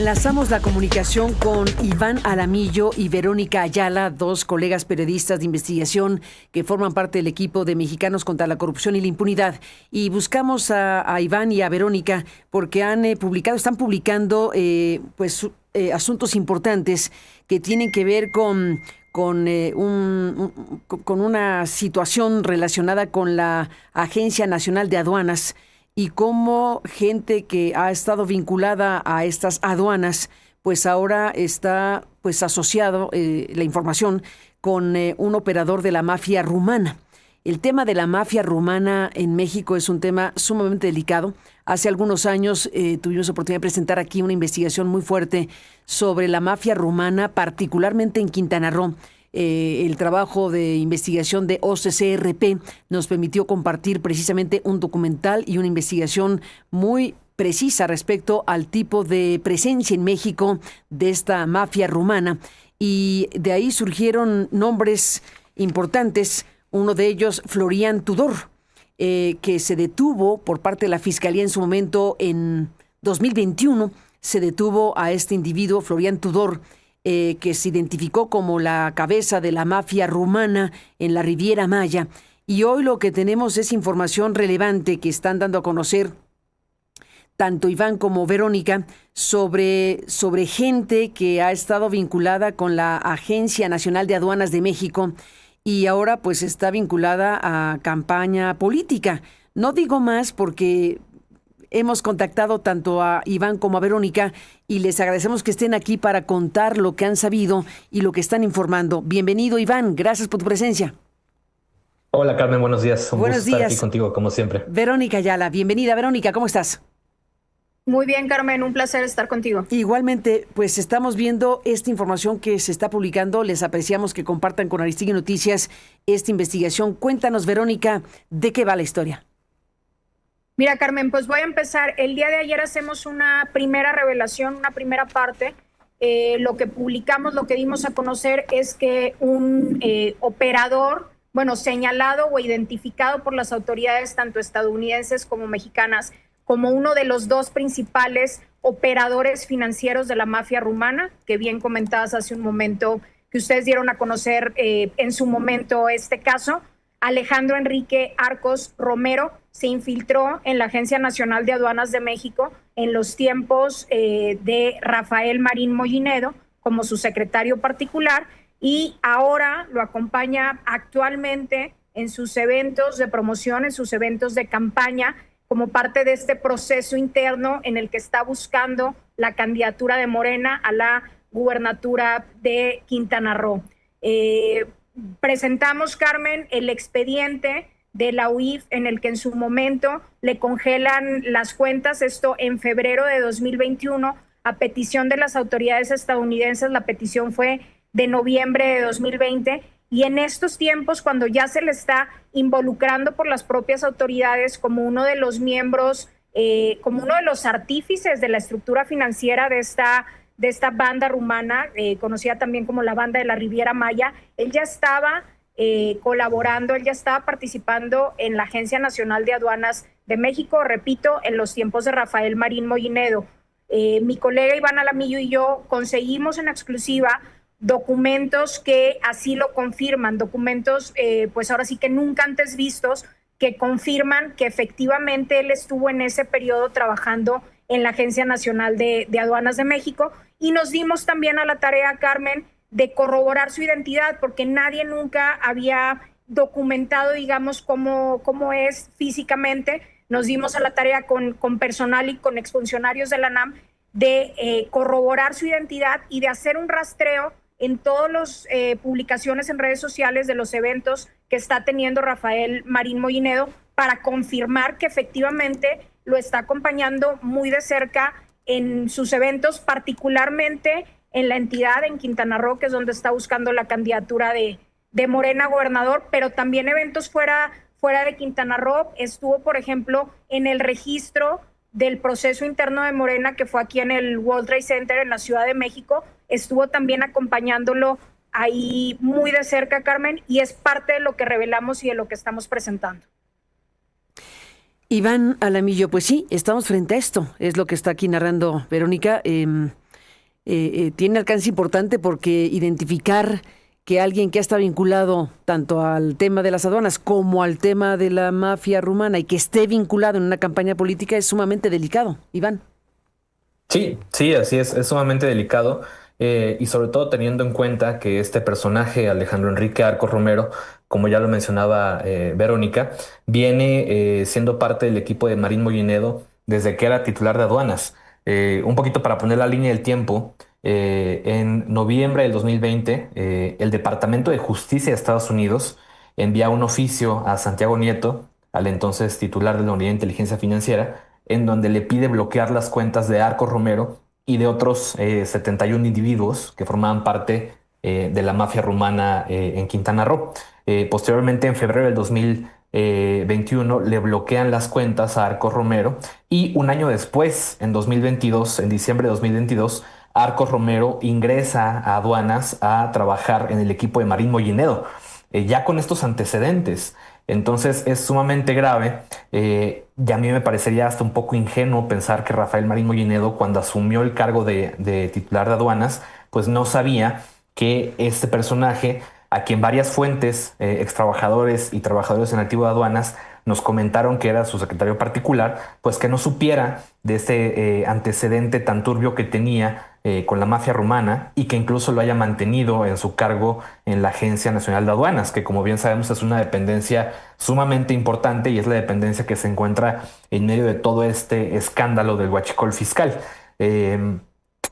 Enlazamos la comunicación con Iván Alamillo y Verónica Ayala, dos colegas periodistas de investigación que forman parte del equipo de Mexicanos contra la Corrupción y la Impunidad. Y buscamos a Iván y a Verónica porque están publicando asuntos importantes que tienen que ver con una situación relacionada con la Agencia Nacional de Aduanas y cómo gente que ha estado vinculada a estas aduanas, pues ahora está asociado la información con un operador de la mafia rumana. El tema de la mafia rumana en México es un tema sumamente delicado. Hace algunos años tuvimos oportunidad de presentar aquí una investigación muy fuerte sobre la mafia rumana, particularmente en Quintana Roo. El trabajo de investigación de OCCRP nos permitió compartir precisamente un documental y una investigación muy precisa respecto al tipo de presencia en México de esta mafia rumana. Y de ahí surgieron nombres importantes, uno de ellos Florian Tudor, que se detuvo por parte de la Fiscalía en su momento en 2021. Se detuvo a este individuo, Florian Tudor, que se identificó como la cabeza de la mafia rumana en la Riviera Maya. Y hoy lo que tenemos es información relevante que están dando a conocer tanto Iván como Verónica sobre gente que ha estado vinculada con la Agencia Nacional de Aduanas de México y ahora pues está vinculada a campaña política. No digo más porque hemos contactado tanto a Iván como a Verónica y les agradecemos que estén aquí para contar lo que han sabido y lo que están informando. Bienvenido, Iván. Gracias por tu presencia. Hola, Carmen. Buenos días. Un Buenos gusto estar días. aquí contigo, como siempre. Verónica Ayala. Bienvenida, Verónica. ¿Cómo estás? Muy bien, Carmen. Un placer estar contigo. Igualmente, pues estamos viendo esta información que se está publicando. Les apreciamos que compartan con Aristegui Noticias esta investigación. Cuéntanos, Verónica, ¿de qué va la historia? Mira, Carmen, pues voy a empezar. El día de ayer hacemos una primera revelación, una primera parte. Lo que publicamos, lo que dimos a conocer es que un operador, señalado o identificado por las autoridades tanto estadounidenses como mexicanas, como uno de los dos principales operadores financieros de la mafia rumana, que bien comentadas hace un momento, que ustedes dieron a conocer en su momento este caso. Alejandro Enrique Arcos Romero se infiltró en la Agencia Nacional de Aduanas de México en los tiempos de Rafael Marín Mollinedo como su secretario particular y ahora lo acompaña actualmente en sus eventos de promoción, en sus eventos de campaña, como parte de este proceso interno en el que está buscando la candidatura de Morena a la gubernatura de Quintana Roo. Presentamos, Carmen, el expediente de la UIF en el que en su momento le congelan las cuentas, esto en febrero de 2021, a petición de las autoridades estadounidenses. La petición fue de noviembre de 2020 y en estos tiempos, cuando ya se le está involucrando por las propias autoridades como uno de los miembros, como uno de los artífices de la estructura financiera de esta banda rumana, conocida también como la banda de la Riviera Maya, él ya estaba colaborando, él ya estaba participando en la Agencia Nacional de Aduanas de México, repito, en los tiempos de Rafael Marín Mollinedo. Mi colega Iván Alamillo y yo conseguimos en exclusiva documentos que así lo confirman, documentos pues ahora sí que nunca antes vistos, que confirman que efectivamente él estuvo en ese periodo trabajando en la Agencia Nacional de Aduanas de México, y nos dimos también a la tarea, Carmen, de corroborar su identidad, porque nadie nunca había documentado, digamos, cómo es físicamente. Nos dimos a la tarea con personal y con exfuncionarios de la ANAM de corroborar su identidad y de hacer un rastreo en todas las publicaciones en redes sociales de los eventos que está teniendo Rafael Marín Mollinedo para confirmar que efectivamente lo está acompañando muy de cerca en sus eventos, particularmente en la entidad, en Quintana Roo, que es donde está buscando la candidatura de Morena gobernador, pero también eventos fuera de Quintana Roo. Estuvo, por ejemplo, en el registro del proceso interno de Morena, que fue aquí en el World Trade Center en la Ciudad de México. Estuvo también acompañándolo ahí muy de cerca, Carmen, y es parte de lo que revelamos y de lo que estamos presentando. Iván Alamillo, pues sí, estamos frente a esto, es lo que está aquí narrando Verónica. tiene alcance importante porque identificar que alguien que ha estado vinculado tanto al tema de las aduanas como al tema de la mafia rumana y que esté vinculado en una campaña política es sumamente delicado, Iván. Sí, sí, así es sumamente delicado y sobre todo teniendo en cuenta que este personaje, Alejandro Enrique Arcos Romero, como ya lo mencionaba Verónica, viene siendo parte del equipo de Marín Mollinedo desde que era titular de aduanas. Un poquito para poner la línea del tiempo, en noviembre del 2020, el Departamento de Justicia de Estados Unidos envía un oficio a Santiago Nieto, al entonces titular de la Unidad de Inteligencia Financiera, en donde le pide bloquear las cuentas de Arcos Romero y de otros 71 individuos que formaban parte de la mafia rumana en Quintana Roo. Posteriormente, en febrero del 2021, le bloquean las cuentas a Arcos Romero y un año después, en 2022, en diciembre de 2022, Arcos Romero ingresa a aduanas a trabajar en el equipo de Marín Mollinedo, ya con estos antecedentes. Entonces es sumamente grave y a mí me parecería hasta un poco ingenuo pensar que Rafael Marín Mollinedo, cuando asumió el cargo de titular de aduanas, pues no sabía que este personaje, a quien varias fuentes, extrabajadores y trabajadores en activo de aduanas, nos comentaron que era su secretario particular, pues que no supiera de este antecedente tan turbio que tenía con la mafia rumana y que incluso lo haya mantenido en su cargo en la Agencia Nacional de Aduanas, que como bien sabemos es una dependencia sumamente importante y es la dependencia que se encuentra en medio de todo este escándalo del huachicol fiscal.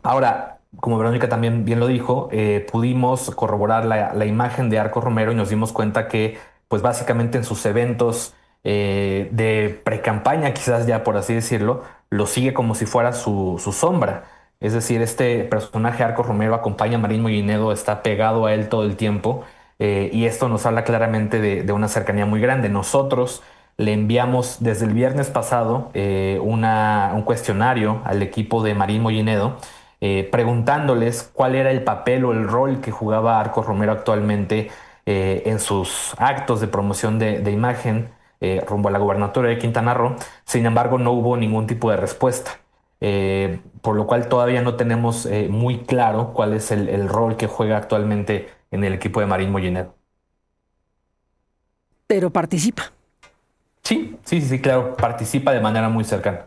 Ahora, como Verónica también bien lo dijo, pudimos corroborar la imagen de Arcos Romero y nos dimos cuenta que, pues básicamente en sus eventos de pre-campaña, quizás ya por así decirlo, lo sigue como si fuera su sombra. Es decir, este personaje Arcos Romero acompaña a Marín Mollinedo, está pegado a él todo el tiempo y esto nos habla claramente de una cercanía muy grande. Nosotros le enviamos desde el viernes pasado un cuestionario al equipo de Marín Mollinedo preguntándoles cuál era el papel o el rol que jugaba Arcos Romero actualmente en sus actos de promoción de imagen rumbo a la gubernatura de Quintana Roo. Sin embargo, no hubo ningún tipo de respuesta, por lo cual todavía no tenemos muy claro cuál es el rol que juega actualmente en el equipo de Marín Mollinedo. Pero participa. Sí, claro, participa de manera muy cercana.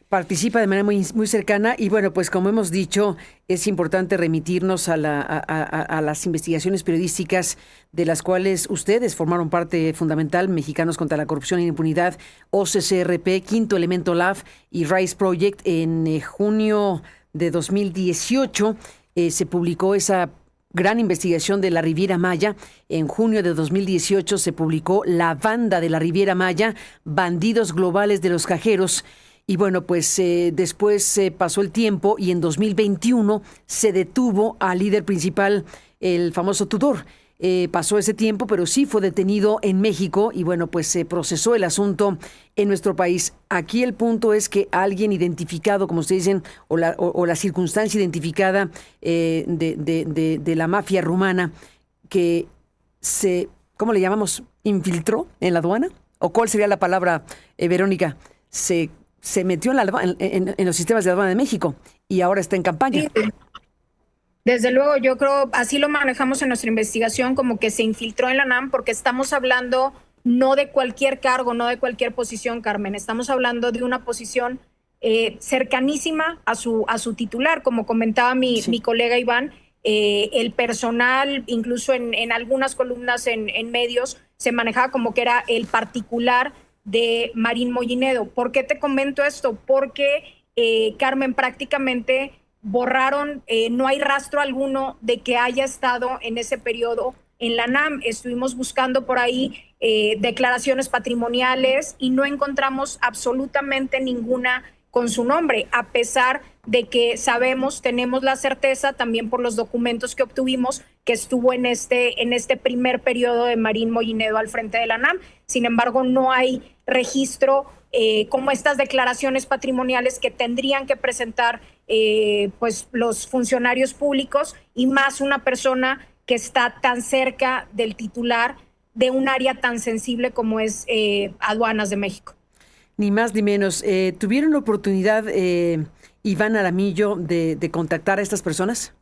Participa de manera muy cercana y bueno, pues como hemos dicho, es importante remitirnos a las investigaciones periodísticas de las cuales ustedes formaron parte fundamental, Mexicanos contra la Corrupción y la Impunidad, OCCRP, Quinto Elemento Lab y Rise Project. En junio de 2018 se publicó esa gran investigación de la Riviera Maya. En junio de 2018 se publicó La Banda de la Riviera Maya, Bandidos Globales de los Cajeros. Y bueno, pues después pasó el tiempo y en 2021 se detuvo al líder principal, el famoso Tudor. Pasó ese tiempo, pero sí fue detenido en México y bueno, pues se procesó el asunto en nuestro país. Aquí el punto es que alguien identificado, como ustedes dicen, o la circunstancia identificada de la mafia rumana que se, ¿cómo le llamamos? ¿Infiltró en la aduana? ¿O cuál sería la palabra, Verónica? Se metió en los sistemas de aduana de México y ahora está en campaña. Sí. Desde luego, yo creo, así lo manejamos en nuestra investigación, como que se infiltró en la NAM, porque estamos hablando no de cualquier cargo, no de cualquier posición, Carmen. Estamos hablando de una posición cercanísima a su titular, como comentaba mi colega Iván. El personal, incluso en algunas columnas en medios, se manejaba como que era el particular de Marín Mollinedo. ¿Por qué te comento esto? Porque, Carmen, prácticamente borraron, no hay rastro alguno de que haya estado en ese periodo en la NAM. Estuvimos buscando por ahí declaraciones patrimoniales y no encontramos absolutamente ninguna con su nombre, a pesar de que tenemos la certeza también por los documentos que obtuvimos que estuvo en este primer periodo de Marín Mollinedo al frente de la NAM. Sin embargo, no hay registro como estas declaraciones patrimoniales que tendrían que presentar pues los funcionarios públicos y más una persona que está tan cerca del titular de un área tan sensible como es Aduanas de México. Ni más ni menos. ¿Tuvieron la oportunidad, Iván Aramillo, de contactar a estas personas?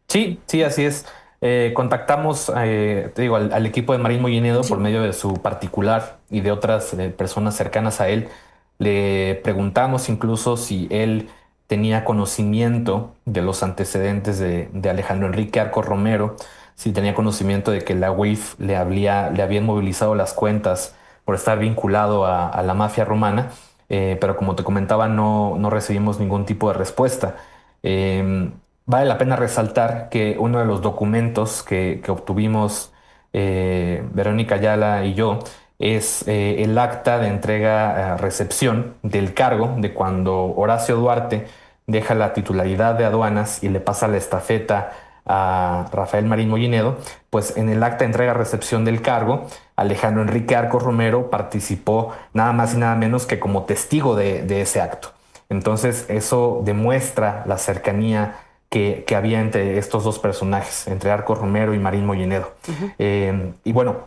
Sí, sí, así es. Contactamos, te digo, al equipo de Marín Mollinedo Sí. por medio de su particular y de otras personas cercanas a él. Le preguntamos incluso si él tenía conocimiento de los antecedentes de Alejandro Enrique Arcos Romero, si tenía conocimiento de que la UIF le habían movilizado las cuentas por estar vinculado a la mafia romana, pero como te comentaba, no recibimos ningún tipo de respuesta. Em, Vale la pena resaltar que uno de los documentos que obtuvimos Verónica Ayala y yo es el acta de entrega-recepción del cargo de cuando Horacio Duarte deja la titularidad de aduanas y le pasa la estafeta a Rafael Marín Mollinedo. Pues en el acta de entrega-recepción del cargo, Alejandro Enrique Arcos Romero participó nada más y nada menos que como testigo de ese acto. Entonces eso demuestra la cercanía que había entre estos dos personajes, entre Arcos Romero y Marín Mollinedo. Y bueno,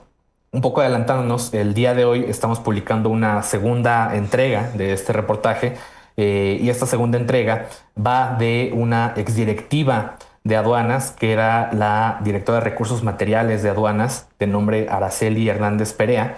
un poco adelantándonos, el día de hoy estamos publicando una segunda entrega de este reportaje, y esta segunda entrega va de una exdirectiva de aduanas, que era la directora de recursos materiales de aduanas, de nombre Araceli Hernández Perea.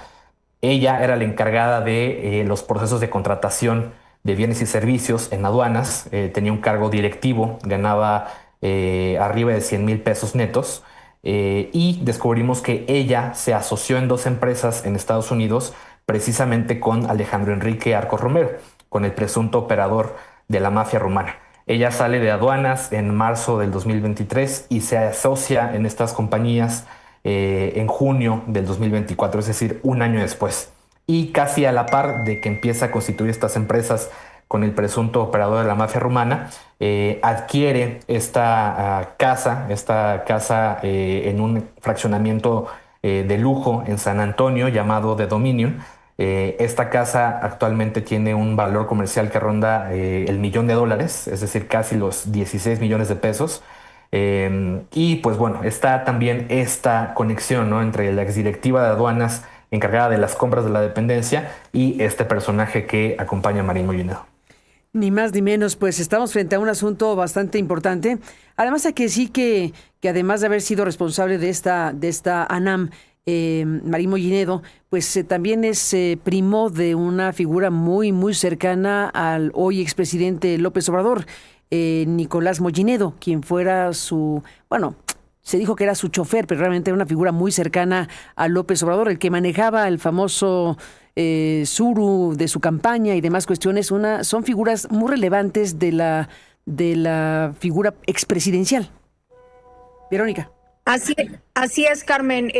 Ella era la encargada de los procesos de contratación de bienes y servicios en aduanas. Tenía un cargo directivo, ganaba arriba de 100,000 pesos netos, y descubrimos que ella se asoció en dos empresas en Estados Unidos precisamente con Alejandro Enrique Arcos Romero, con el presunto operador de la mafia romana. Ella sale de aduanas en marzo del 2023 y se asocia en estas compañías en junio del 2024, es decir, un año después. Y casi a la par de que empieza a constituir estas empresas con el presunto operador de la mafia rumana, adquiere esta casa en un fraccionamiento de lujo en San Antonio llamado The Dominion. Esta casa actualmente tiene un valor comercial que ronda el $1,000,000, es decir, casi los 16 millones de pesos. Y pues bueno, está también esta conexión, ¿no?, entre la exdirectiva de aduanas encargada de las compras de la dependencia y este personaje que acompaña a Marín Mollinedo. Ni más ni menos, pues estamos frente a un asunto bastante importante. Además hay que decir que además de haber sido responsable de esta ANAM, Marín Mollinedo, pues también es primo de una figura muy, muy cercana al hoy expresidente López Obrador, Nicolás Mollinedo, quien fuera bueno, se dijo que era su chofer, pero realmente era una figura muy cercana a López Obrador, el que manejaba el famoso Suru de su campaña y demás cuestiones. Son figuras muy relevantes de la figura expresidencial. Verónica. Así es, Carmen.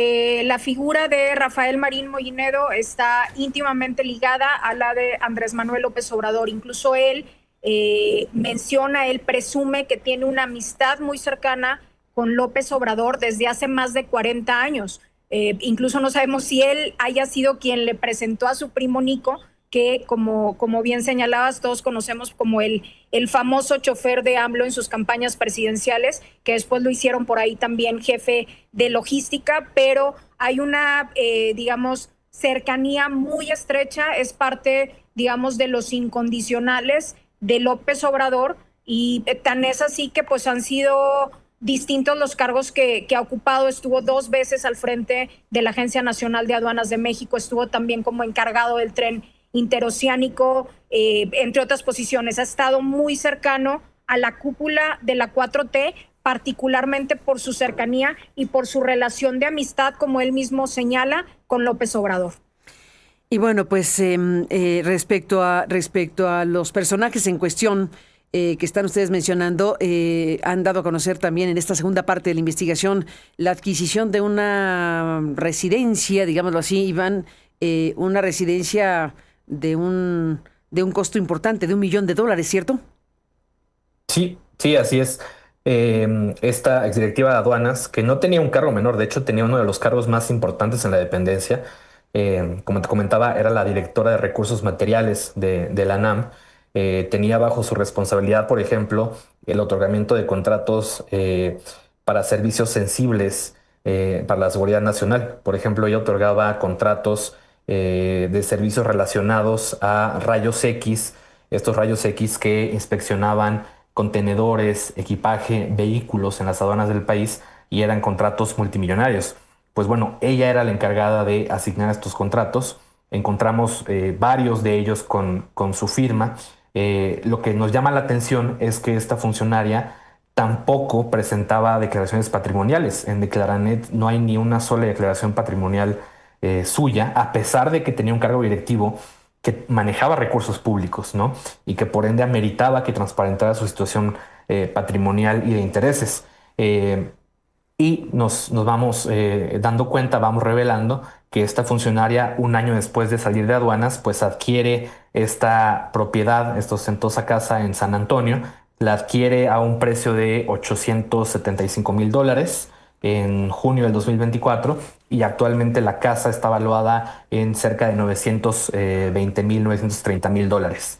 La figura de Rafael Marín Mollinedo está íntimamente ligada a la de Andrés Manuel López Obrador. Incluso él él presume que tiene una amistad muy cercana con López Obrador desde hace más de 40 años. Incluso no sabemos si él haya sido quien le presentó a su primo Nico, que como bien señalabas, todos conocemos como el famoso chofer de AMLO en sus campañas presidenciales, que después lo hicieron por ahí también jefe de logística, pero hay una, digamos, cercanía muy estrecha, es parte, digamos, de los incondicionales de López Obrador, y tan es así que pues han sido distintos los cargos que ha ocupado. Estuvo 2 veces al frente de la Agencia Nacional de Aduanas de México, estuvo también como encargado del tren interoceánico, entre otras posiciones. Ha estado muy cercano a la cúpula de la 4T, particularmente por su cercanía y por su relación de amistad, como él mismo señala, con López Obrador. Y bueno, pues respecto a los personajes en cuestión que están ustedes mencionando, han dado a conocer también en esta segunda parte de la investigación la adquisición de una residencia, digámoslo así, Iván, una residencia de un costo importante, de $1,000,000, ¿cierto? Sí, sí, así es. Esta exdirectiva de aduanas, que no tenía un cargo menor, de hecho tenía uno de los cargos más importantes en la dependencia. Como te comentaba, era la directora de recursos materiales de la ANAM. Tenía bajo su responsabilidad, por ejemplo, el otorgamiento de contratos para servicios sensibles para la seguridad nacional. Por ejemplo, ella otorgaba contratos de servicios relacionados a rayos X, estos rayos X que inspeccionaban contenedores, equipaje, vehículos en las aduanas del país y eran contratos multimillonarios. Pues bueno, ella era la encargada de asignar estos contratos. Encontramos varios de ellos con su firma. Lo que nos llama la atención es que esta funcionaria tampoco presentaba declaraciones patrimoniales. En Declaranet no hay ni una sola declaración patrimonial suya, a pesar de que tenía un cargo directivo que manejaba recursos públicos, ¿no? Y que por ende ameritaba que transparentara su situación patrimonial y de intereses. Y nos vamos dando cuenta, vamos revelando que esta funcionaria, un año después de salir de aduanas, pues adquiere esta propiedad, esta ostentosa casa en San Antonio, la adquiere a un precio de $875,000 en junio del 2024 y actualmente la casa está valuada en cerca de $920,000, $930,000.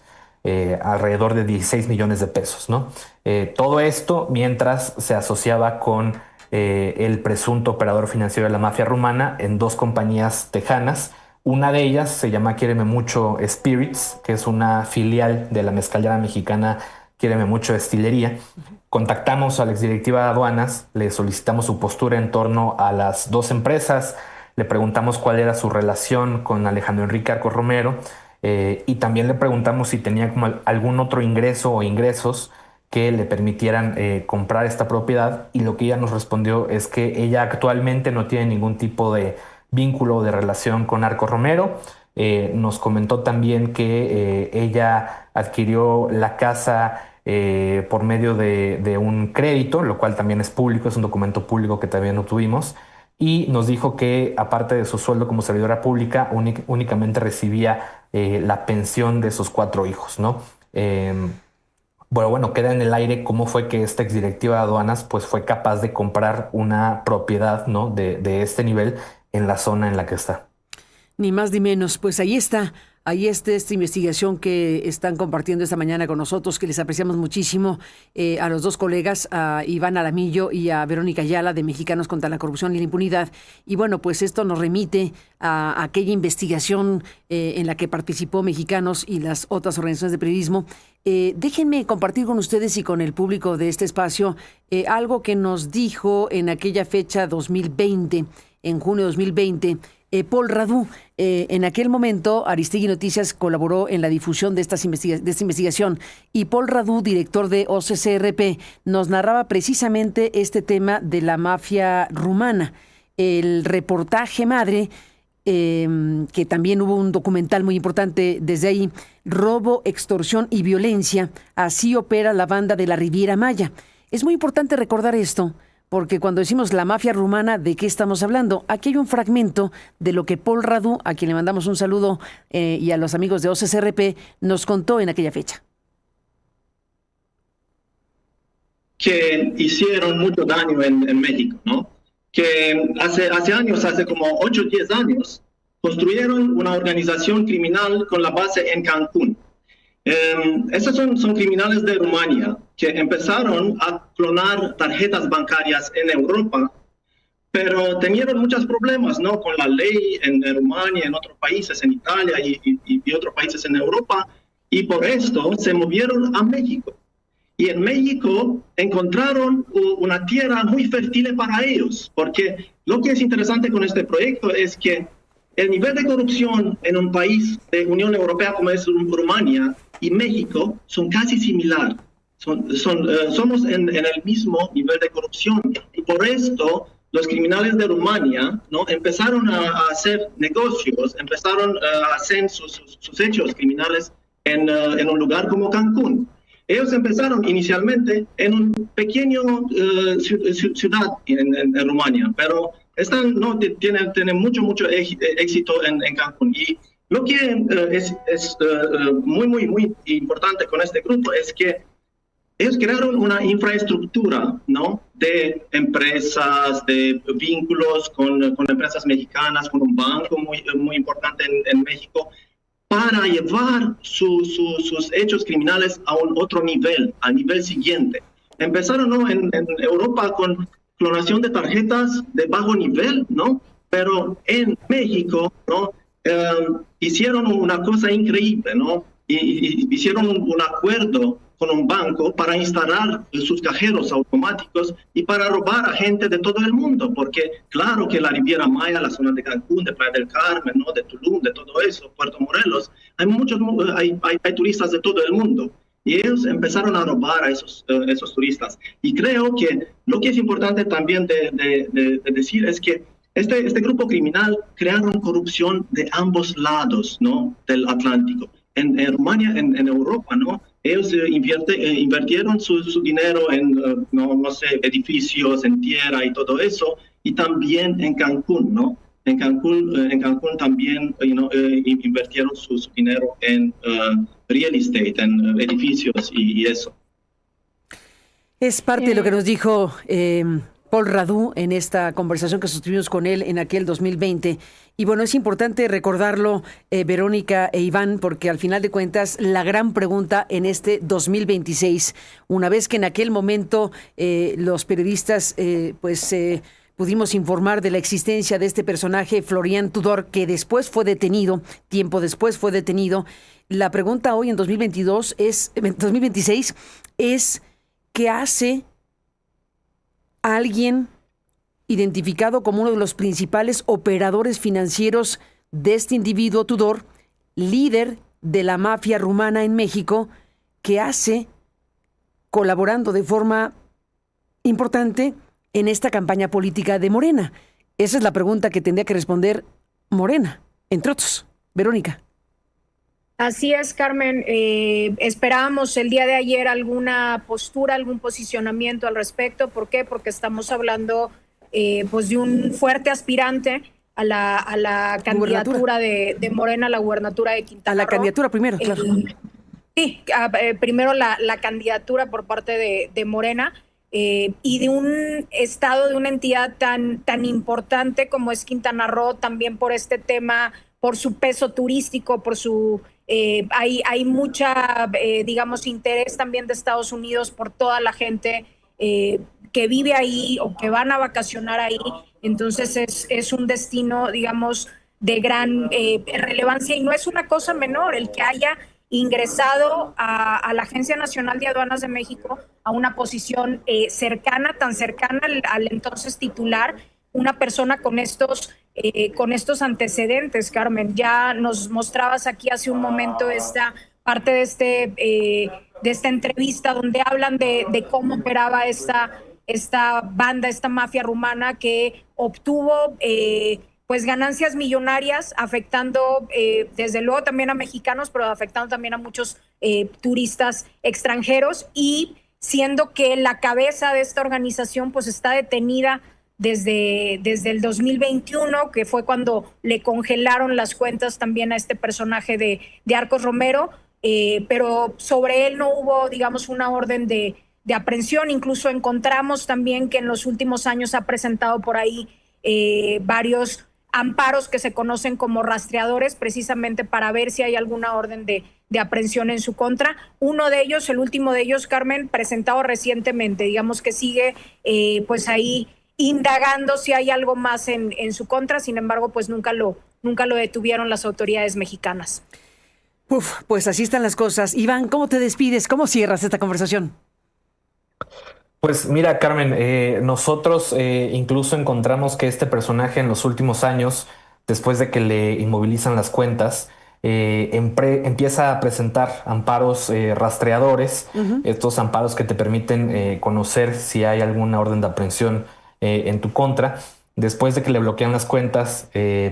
Alrededor de 16 millones de pesos, ¿no? Todo esto mientras se asociaba con el presunto operador financiero de la mafia rumana en dos compañías tejanas. Una de ellas se llama Quiéreme Mucho Spirits, que es una filial de la mezcalera mexicana Quiéreme Mucho Destilería. Contactamos a la exdirectiva de aduanas, le solicitamos su postura en torno a las dos empresas, le preguntamos cuál era su relación con Alejandro Enrique Arcos Romero y también le preguntamos si tenía como algún otro ingreso o ingresos que le permitieran comprar esta propiedad, y lo que ella nos respondió es que ella actualmente no tiene ningún tipo de vínculo o de relación con Arcos Romero. Nos comentó también que ella adquirió la casa por medio de un crédito, lo cual también es público, es un documento público que también obtuvimos, y nos dijo que aparte de su sueldo como servidora pública, únicamente recibía la pensión de sus 4 hijos, ¿no? Bueno, queda en el aire cómo fue que esta exdirectiva de aduanas pues fue capaz de comprar una propiedad, ¿no? de este nivel en la zona en la que está. Ni más ni menos, pues ahí está esta investigación que están compartiendo esta mañana con nosotros, que les apreciamos muchísimo, a los dos colegas, a Iván Aramillo y a Verónica Ayala, de Mexicanos contra la Corrupción y la Impunidad. Y bueno, pues esto nos remite a aquella investigación en la que participó Mexicanos y las otras organizaciones de periodismo. Déjenme compartir con ustedes y con el público de este espacio algo que nos dijo en aquella fecha 2020, en junio de 2020, Paul Radu. En aquel momento, Aristegui Noticias colaboró en la difusión de esta investigación, y Paul Radu, director de OCCRP, nos narraba precisamente este tema de la mafia rumana. El reportaje madre, que también hubo un documental muy importante desde ahí, Robo, Extorsión y Violencia, así opera la banda de la Riviera Maya. Es muy importante recordar esto, porque cuando decimos la mafia rumana, ¿de qué estamos hablando? Aquí hay un fragmento de lo que Paul Radu, a quien le mandamos un saludo, y a los amigos de OCCRP, nos contó en aquella fecha. Que hicieron mucho daño en México, ¿no? Que hace años, hace como 8 o 10 años, construyeron una organización criminal con la base en Cancún. Estos son criminales de Rumania que empezaron a clonar tarjetas bancarias en Europa, pero tenían muchos problemas, ¿no? Con la ley en Rumania, en otros países, en Italia y otros países en Europa, y por esto se movieron a México. Y en México encontraron una tierra muy fértil para ellos, porque lo que es interesante con este proyecto es que el nivel de corrupción en un país de Unión Europea como es Rumania y México son casi similares. Somos en el mismo nivel de corrupción, y por esto los criminales de Rumania, ¿no? Empezaron a hacer negocios, empezaron a hacer sus hechos criminales en un lugar como Cancún. Ellos empezaron inicialmente en un pequeño ciudad en Rumania, pero tienen mucho éxito en Cancún. Y lo que es muy importante con este grupo es que ellos crearon una infraestructura, ¿no? De empresas, de vínculos con empresas mexicanas, con un banco muy importante en México, para llevar sus hechos criminales a un otro nivel, al nivel siguiente. Empezaron, ¿no? en Europa con clonación de tarjetas de bajo nivel, ¿no? Pero en México, ¿no? hicieron una cosa increíble, ¿no? Y hicieron un acuerdo con un banco para instalar sus cajeros automáticos y para robar a gente de todo el mundo, porque claro que la Riviera Maya, la zona de Cancún, de Playa del Carmen, ¿no? De Tulum, de todo eso, Puerto Morelos, hay turistas de todo el mundo. Y ellos empezaron a robar a esos turistas. Y creo que lo que es importante también de decir es que este grupo criminal crearon corrupción de ambos lados, ¿no? Del Atlántico. En Rumania, en Europa, ¿no? Ellos invirtieron su dinero en, no sé, edificios, en tierra y todo eso, y también en Cancún, ¿no? En Cancún también invirtieron su dinero en real estate, en edificios y eso. Es parte de lo que nos dijo Paul Radu en esta conversación que sostuvimos con él en aquel 2020. Y bueno, es importante recordarlo, Verónica e Iván, porque al final de cuentas la gran pregunta en este 2026, una vez que en aquel momento los periodistas pudimos informar de la existencia de este personaje, Florian Tudor, que después fue detenido, tiempo después fue detenido. La pregunta hoy en 2026 es ¿qué hace alguien identificado como uno de los principales operadores financieros de este individuo Tudor, líder de la mafia rumana en México, que hace colaborando de forma importante en esta campaña política de Morena? Esa es la pregunta que tendría que responder Morena, entre otros. Verónica. Así es, Carmen. Esperábamos el día de ayer alguna postura, algún posicionamiento al respecto. ¿Por qué? Porque estamos hablando pues de un fuerte aspirante a la candidatura de Morena a la gubernatura de Quintana Roo. A la candidatura primero, claro. Sí, primero la candidatura por parte de Morena y de un estado, de una entidad tan importante como es Quintana Roo, también por este tema, por su peso turístico, por su... hay mucha, digamos, interés también de Estados Unidos por toda la gente que vive ahí o que van a vacacionar ahí. Entonces es un destino, digamos, de gran relevancia, y no es una cosa menor el que haya ingresado a la Agencia Nacional de Aduanas de México a una posición tan cercana al entonces titular, una persona con estos antecedentes. Carmen, ya nos mostrabas aquí hace un momento esta parte de esta entrevista donde hablan de cómo operaba esta banda, esta mafia rumana que obtuvo pues ganancias millonarias, afectando desde luego también a mexicanos, pero afectando también a muchos turistas extranjeros, y siendo que la cabeza de esta organización pues está detenida desde el 2021, que fue cuando le congelaron las cuentas también a este personaje de Arcos Romero, pero sobre él no hubo, digamos, una orden de aprehensión. Incluso encontramos también que en los últimos años ha presentado por ahí varios amparos que se conocen como rastreadores, precisamente para ver si hay alguna orden de aprehensión en su contra. Uno de ellos, el último de ellos, Carmen, presentado recientemente, digamos que sigue pues ahí indagando si hay algo más en su contra. Sin embargo, pues nunca lo detuvieron las autoridades mexicanas. Pues así están las cosas. Iván, ¿cómo te despides? ¿Cómo cierras esta conversación? Pues mira, Carmen, nosotros incluso encontramos que este personaje en los últimos años, después de que le inmovilizan las cuentas, empieza a presentar amparos rastreadores, estos amparos que te permiten conocer si hay alguna orden de aprehensión en tu contra. Después de que le bloquean las cuentas,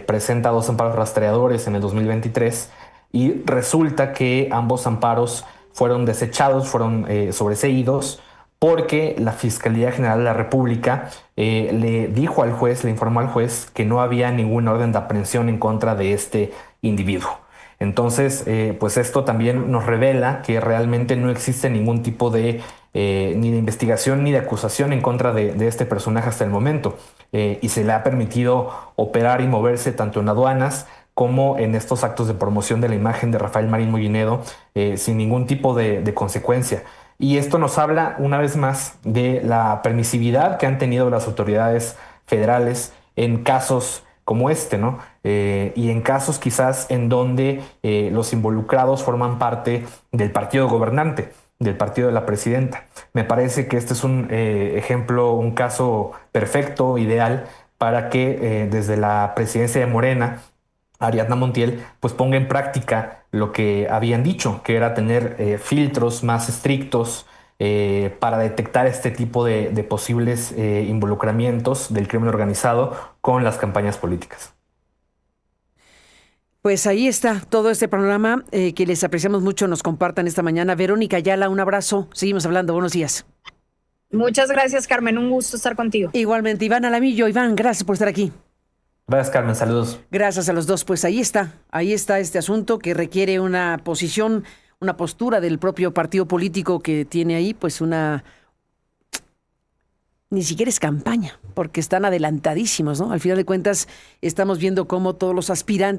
presenta 2 amparos rastreadores en el 2023 y resulta que ambos amparos fueron desechados, fueron sobreseídos, porque la Fiscalía General de la República le dijo al juez, le informó al juez que no había ninguna orden de aprehensión en contra de este individuo. Entonces, pues esto también nos revela que realmente no existe ningún tipo de ni de investigación ni de acusación en contra de este personaje hasta el momento. Y se le ha permitido operar y moverse tanto en aduanas como en estos actos de promoción de la imagen de Rafael Marín Mollinedo sin ningún tipo de consecuencia. Y esto nos habla una vez más de la permisividad que han tenido las autoridades federales en casos como este, ¿no? Y en casos quizás en donde los involucrados forman parte del partido gobernante, del partido de la presidenta. Me parece que este es un ejemplo, un caso perfecto, ideal, para que desde la presidencia de Morena, Ariadna Montiel, pues ponga en práctica lo que habían dicho, que era tener filtros más estrictos para detectar este tipo de posibles involucramientos del crimen organizado con las campañas políticas. Pues ahí está todo este panorama que les apreciamos mucho, nos compartan esta mañana. Verónica Ayala, un abrazo, seguimos hablando, buenos días. Muchas gracias, Carmen, un gusto estar contigo. Igualmente, Iván Alamillo. Iván, gracias por estar aquí. Gracias, Carmen, saludos. Gracias a los dos. Pues ahí está este asunto que requiere una posición, una postura del propio partido político que tiene ahí, pues ni siquiera es campaña, porque están adelantadísimos, ¿no? Al final de cuentas, estamos viendo cómo todos los aspirantes